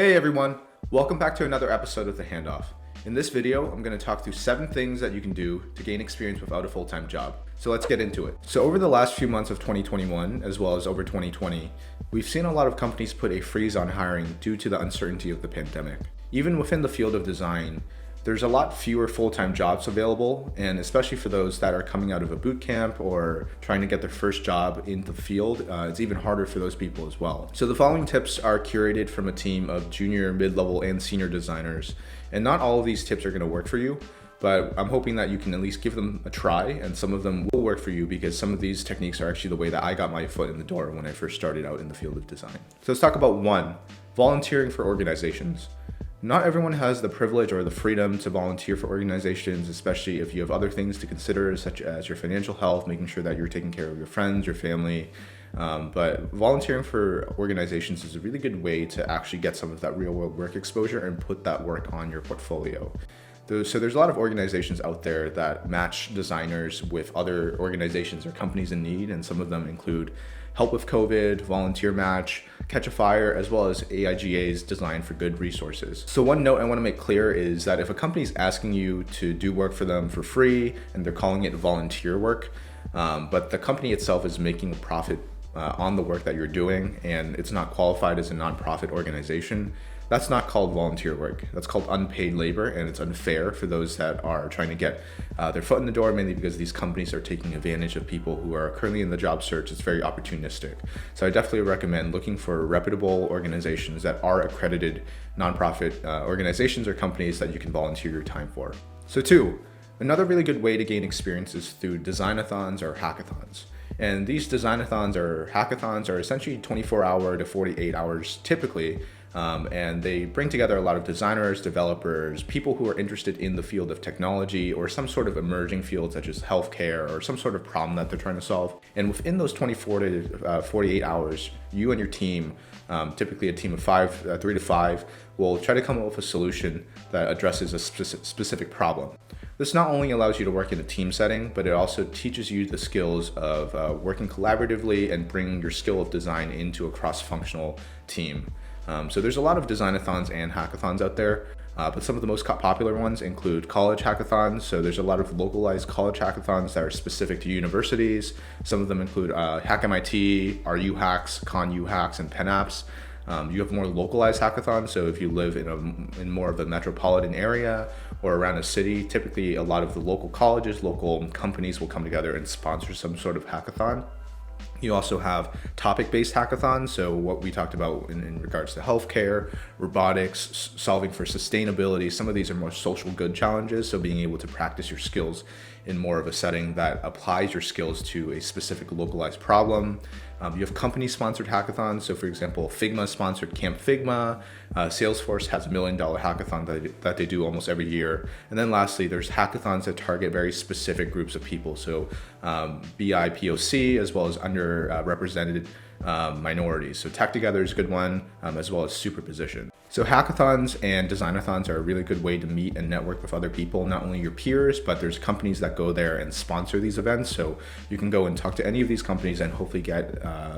Hey everyone, welcome back to another episode of The Handoff. In this video, I'm going to talk through 7 things that you can do to gain experience without a full-time job. So let's get into it. So over the last few months of 2021, as well as over 2020, we've seen a lot of companies put a freeze on hiring due to the uncertainty of the pandemic. Even within the field of design, there's a lot fewer full-time jobs available, and especially for those that are coming out of a boot camp or trying to get their first job in the field, it's even harder for those people as well. So the following tips are curated from a team of junior, mid-level, and senior designers, and not all of these tips are going to work for you, but I'm hoping that you can at least give them a try, and some of them will work for you because some of these techniques are actually the way that I got my foot in the door when I first started out in the field of design. So let's talk about 1, volunteering for organizations. Not everyone has the privilege or the freedom to volunteer for organizations, especially if you have other things to consider, such as your financial health, making sure that you're taking care of your friends, your family. But volunteering for organizations is a really good way to actually get some of that real world work exposure and put that work on your portfolio. So there's a lot of organizations out there that match designers with other organizations or companies in need, and some of them include Help with COVID, Volunteer Match, Catch a Fire, as well as AIGA's Design for Good resources. So one note I want to make clear is that if a company is asking you to do work for them for free and they're calling it volunteer work, but the company itself is making a profit on the work that you're doing and it's not qualified as a nonprofit organization, that's not called volunteer work. That's called unpaid labor, and it's unfair for those that are trying to get their foot in the door, mainly because these companies are taking advantage of people who are currently in the job search. It's very opportunistic. So I definitely recommend looking for reputable organizations that are accredited nonprofit organizations or companies that you can volunteer your time for. So 2, another really good way to gain experience is through design-a-thons or hackathons. And these design-a-thons or hackathons are essentially 24-hour to 48 hours typically, and they bring together a lot of designers, developers, people who are interested in the field of technology or some sort of emerging field such as healthcare or some sort of problem that they're trying to solve. And within those 24 to 48 hours, you and your team, typically a team of 3 to 5, will try to come up with a solution that addresses a specific problem. This not only allows you to work in a team setting, but it also teaches you the skills of working collaboratively and bringing your skill of design into a cross-functional team. So there's a lot of design-a-thons and hackathons out there, but some of the most popular ones include college hackathons. So there's a lot of localized college hackathons that are specific to universities. Some of them include Hack MIT, RU Hacks, Con U Hacks, and Penn Apps. You have more localized hackathons, so if you live in more of a metropolitan area or around a city, typically a lot of the local colleges, local companies will come together and sponsor some sort of hackathon. You also have topic-based hackathons, so what we talked about in regards to healthcare, robotics, solving for sustainability. Some of these are more social good challenges, so being able to practice your skills in more of a setting that applies your skills to a specific localized problem. You have company-sponsored hackathons, so for example, Figma sponsored Camp Figma. Salesforce has $1 million hackathon that they do almost every year. And then lastly, there's hackathons that target very specific groups of people, so BIPOC as well as underrepresented minorities. So Tech Together is a good one, as well as Superposition. So hackathons and design-a-thons are a really good way to meet and network with other people, not only your peers, but there's companies that go there and sponsor these events. So you can go and talk to any of these companies and hopefully get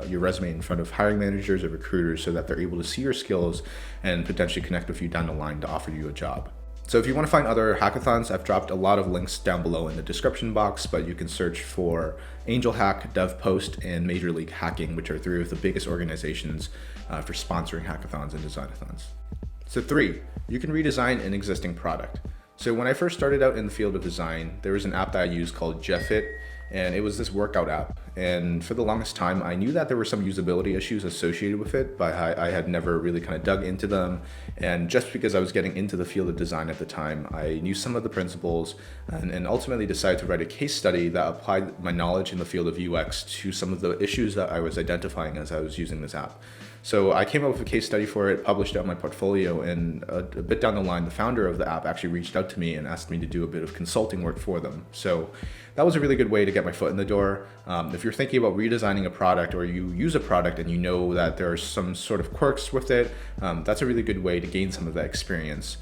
your resume in front of hiring managers or recruiters so that they're able to see your skills and potentially connect with you down the line to offer you a job. So if you want to find other hackathons, I've dropped a lot of links down below in the description box, but you can search for Angel Hack, DevPost, and Major League Hacking, which are 3 of the biggest organizations for sponsoring hackathons and design-a-thons. So 3, you can redesign an existing product. So when I first started out in the field of design, there was an app that I used called JetFit, and it was this workout app. And for the longest time, I knew that there were some usability issues associated with it, but I had never really kind of dug into them. And just because I was getting into the field of design at the time, I knew some of the principles and ultimately decided to write a case study that applied my knowledge in the field of UX to some of the issues that I was identifying as I was using this app. So I came up with a case study for it, published it on my portfolio, and a bit down the line, the founder of the app actually reached out to me and asked me to do a bit of consulting work for them. So that was a really good way to get my foot in the door. If you're thinking about redesigning a product or you use a product and you know that there are some sort of quirks with it, that's a really good way to gain some of that experience.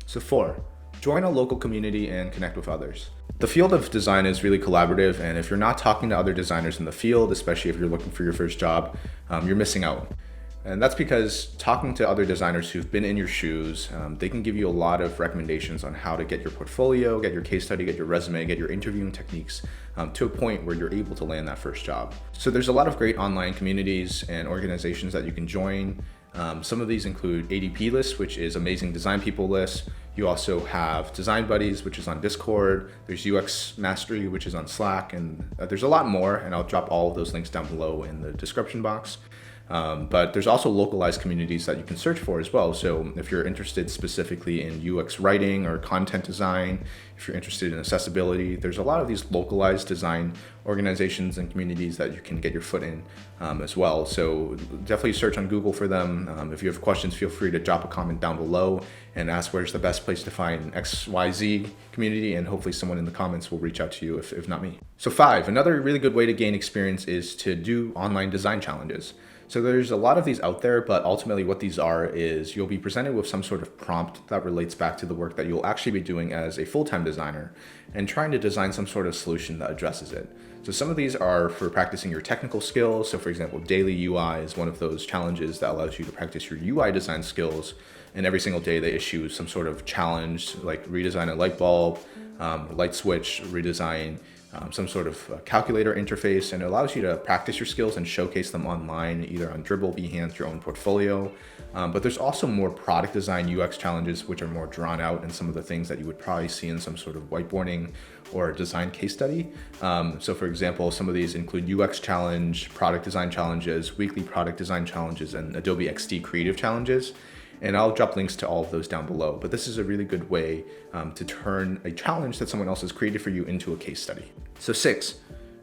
So 4, join a local community and connect with others. The field of design is really collaborative, and if you're not talking to other designers in the field, especially if you're looking for your first job, you're missing out. And that's because talking to other designers who've been in your shoes, they can give you a lot of recommendations on how to get your portfolio, get your case study, get your resume, get your interviewing techniques to a point where you're able to land that first job. So there's a lot of great online communities and organizations that you can join. Some of these include ADP List, which is Amazing Design People List. You also have Design Buddies, which is on Discord. There's UX Mastery, which is on Slack, and there's a lot more, and I'll drop all of those links down below in the description box. But there's also localized communities that you can search for as well. So if you're interested specifically in UX writing or content design, if you're interested in accessibility, there's a lot of these localized design organizations and communities that you can get your foot in as well. So definitely search on Google for them. If you have questions, feel free to drop a comment down below and ask where's the best place to find XYZ community, and hopefully someone in the comments will reach out to you if not me. So 5, another really good way to gain experience is to do online design challenges. So there's a lot of these out there, but ultimately what these are is you'll be presented with some sort of prompt that relates back to the work that you'll actually be doing as a full-time designer and trying to design some sort of solution that addresses it. So some of these are for practicing your technical skills. So for example, daily UI is one of those challenges that allows you to practice your UI design skills. And every single day they issue some sort of challenge, like redesign a light bulb, light switch, redesign some sort of calculator interface, and it allows you to practice your skills and showcase them online, either on Dribbble, Behance, your own portfolio. But there's also more product design UX challenges, which are more drawn out and some of the things that you would probably see in some sort of whiteboarding or design case study. So for example, some of these include UX challenge, product design challenges, weekly product design challenges, and Adobe XD creative challenges. And I'll drop links to all of those down below. But this is a really good way to turn a challenge that someone else has created for you into a case study. So 6,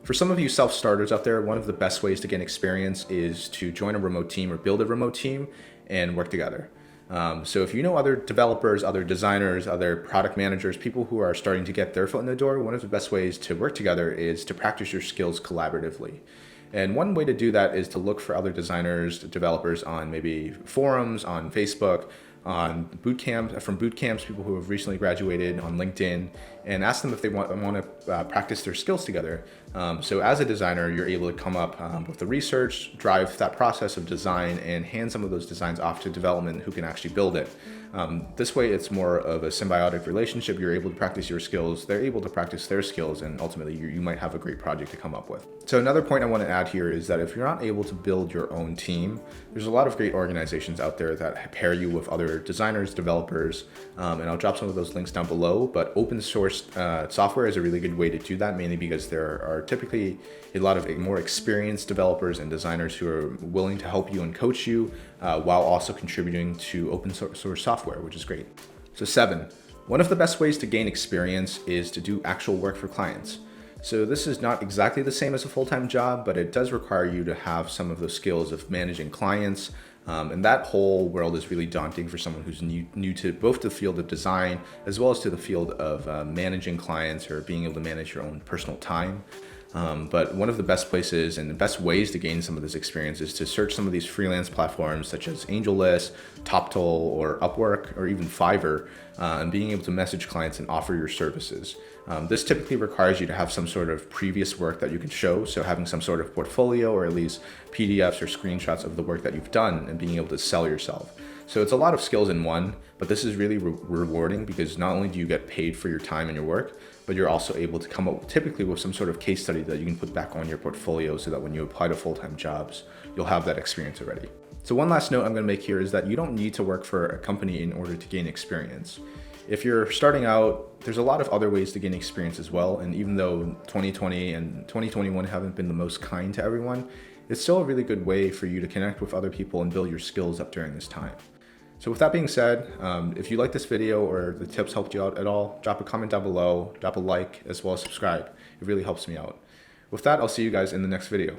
for some of you self-starters out there, one of the best ways to gain experience is to join a remote team or build a remote team and work together. So if you know other developers, other designers, other product managers, people who are starting to get their foot in the door, one of the best ways to work together is to practice your skills collaboratively. And one way to do that is to look for other designers, developers on maybe forums, on Facebook, on boot camps, people who have recently graduated, on LinkedIn, and ask them if they want to practice their skills together. So as a designer, you're able to come up with the research, drive that process of design, and hand some of those designs off to development who can actually build it. This way, it's more of a symbiotic relationship. You're able to practice your skills, they're able to practice their skills, and ultimately you might have a great project to come up with. So another point I want to add here is that if you're not able to build your own team, there's a lot of great organizations out there that pair you with other designers, developers, and I'll drop some of those links down below. But open source software is a really good way to do that, mainly because there are typically a lot of more experienced developers and designers who are willing to help you and coach you while also contributing to open source software, which is great. So 7, one of the best ways to gain experience is to do actual work for clients. So this is not exactly the same as a full-time job, but it does require you to have some of the skills of managing clients. And that whole world is really daunting for someone who's new to both the field of design as well as to the field of managing clients or being able to manage your own personal time. But one of the best places and the best ways to gain some of this experience is to search some of these freelance platforms such as AngelList, TopToll, or Upwork, or even Fiverr, and being able to message clients and offer your services. This typically requires you to have some sort of previous work that you can show, so having some sort of portfolio or at least PDFs or screenshots of the work that you've done and being able to sell yourself. So it's a lot of skills in one, but this is really rewarding because not only do you get paid for your time and your work, but you're also able to come up typically with some sort of case study that you can put back on your portfolio so that when you apply to full-time jobs, you'll have that experience already. So one last note I'm going to make here is that you don't need to work for a company in order to gain experience. If you're starting out, there's a lot of other ways to gain experience as well. And even though 2020 and 2021 haven't been the most kind to everyone, it's still a really good way for you to connect with other people and build your skills up during this time. So with that being said, if you like this video or the tips helped you out at all, drop a comment down below, drop a like, as well as subscribe. It really helps me out. With that, I'll see you guys in the next video.